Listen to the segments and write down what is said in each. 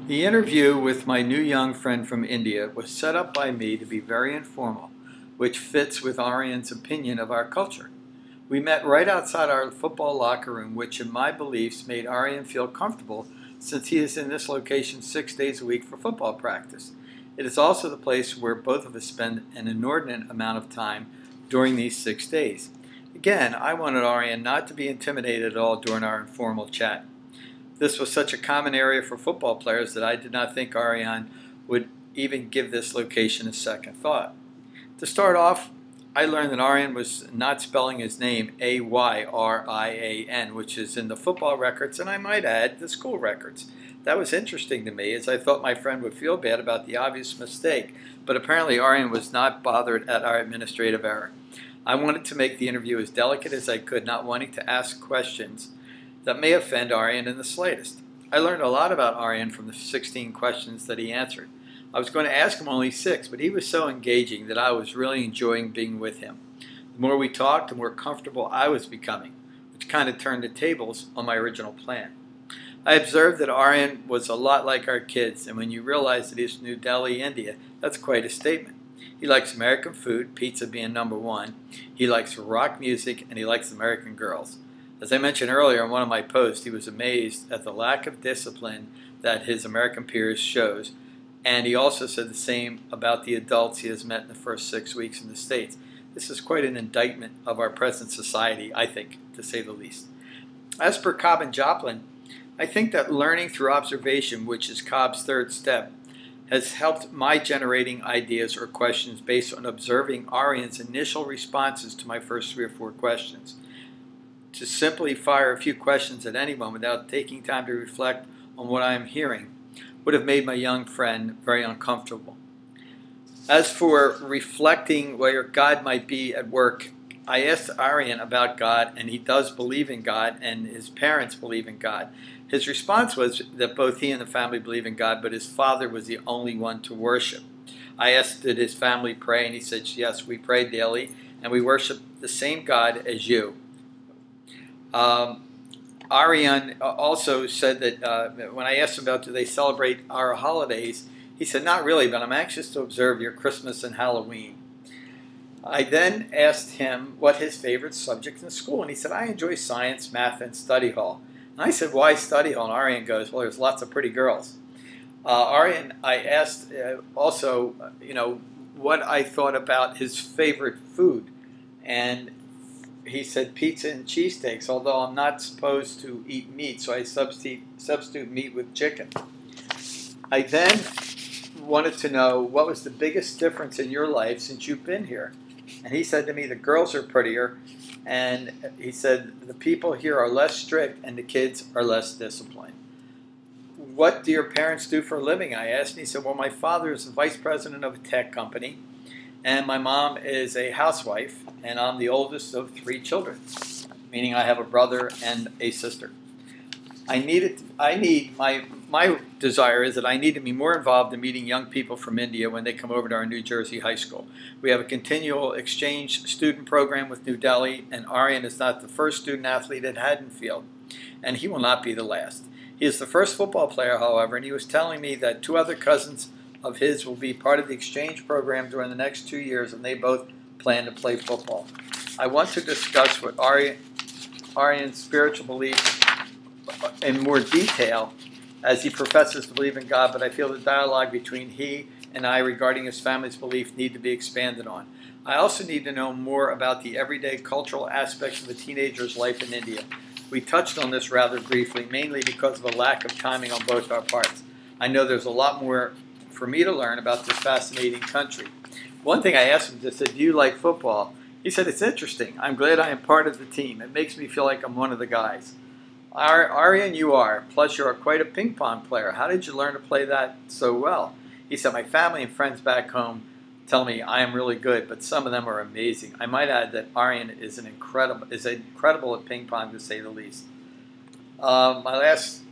The interview with my new young friend from India was set up by me to be very informal, which fits with Aryan's opinion of our culture. We met right outside our football locker room, which in my beliefs made Aryan feel comfortable since he is in this location 6 days a week for football practice. It is also the place where both of us spend an inordinate amount of time during these 6 days. Again, I wanted Aryan not to be intimidated at all during our informal chat. This was such a common area for football players that I did not think Aryan would even give this location a second thought. To start off, I learned that Aryan was not spelling his name Ayrian, which is in the football records, and I might add, the school records. That was interesting to me, as I thought my friend would feel bad about the obvious mistake, but apparently Aryan was not bothered at our administrative error. I wanted to make the interview as delicate as I could, not wanting to ask questions that may offend Aryan in the slightest. I learned a lot about Aryan from the 16 questions that he answered. I was going to ask him only 6, but he was so engaging that I was really enjoying being with him. The more we talked, the more comfortable I was becoming, which kind of turned the tables on my original plan. I observed that Aryan was a lot like our kids, and when you realize that he's from New Delhi, India, that's quite a statement. He likes American food, pizza being number one. He likes rock music, and he likes American girls. As I mentioned earlier in one of my posts, he was amazed at the lack of discipline that his American peers shows, and he also said the same about the adults he has met in the first 6 weeks in the States. This is quite an indictment of our present society, I think, to say the least. As per Cobb and Joplin, I think that learning through observation, which is Cobb's third step, has helped my generating ideas or questions based on observing Aryan's initial responses to my first 3 or 4 questions. To simply fire a few questions at anyone without taking time to reflect on what I am hearing would have made my young friend very uncomfortable. As for reflecting where God might be at work, I asked Aryan about God, and he does believe in God, and his parents believe in God. His response was that both he and the family believe in God, but his father was the only one to worship. I asked, did his family pray, and he said, yes, we pray daily, and we worship the same God as you. Aryan also said that when I asked him about do they celebrate our holidays, he said, not really, but I'm anxious to observe your Christmas and Halloween. I then asked him what his favorite subjects in school, and he said, I enjoy science, math, and study hall. And I said, why study hall? And Aryan goes, well, there's lots of pretty girls. Aryan, I asked also, what I thought about his favorite food, and he said pizza and cheesesteaks, although I'm not supposed to eat meat, so I substitute meat with chicken. I then wanted to know what was the biggest difference in your life since you've been here. And he said to me, the girls are prettier, and he said the people here are less strict and the kids are less disciplined. What do your parents do for a living? I asked, and he said, well, my father is the vice president of a tech company, and my mom is a housewife, and I'm the oldest of 3 children, meaning I have a brother and a sister. My desire is that I need to be more involved in meeting young people from India when they come over to our New Jersey high school. We have a continual exchange student program with New Delhi, and Aryan is not the first student athlete at Haddonfield, and he will not be the last. He is the first football player, however, and he was telling me that 2 other cousins of his will be part of the exchange program during the next 2 years, and they both plan to play football. I want to discuss what Aryan's spiritual beliefs in more detail as he professes to believe in God, but I feel the dialogue between he and I regarding his family's belief need to be expanded on. I also need to know more about the everyday cultural aspects of a teenager's life in India. We touched on this rather briefly, mainly because of a lack of timing on both our parts. I know there's a lot more for me to learn about this fascinating country. One thing I asked him, just said, do you like football? He said, it's interesting. I'm glad I am part of the team. It makes me feel like I'm one of the guys. Aryan, you are. Plus, you're quite a ping pong player. How did you learn to play that so well? He said, my family and friends back home tell me I am really good, but some of them are amazing. I might add that Aryan is incredible at ping pong, to say the least. My last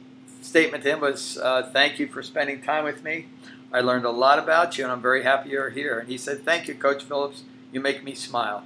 statement to him was, thank you for spending time with me. I learned a lot about you, and I'm very happy you're here. And he said, thank you, Coach Phillips. You make me smile.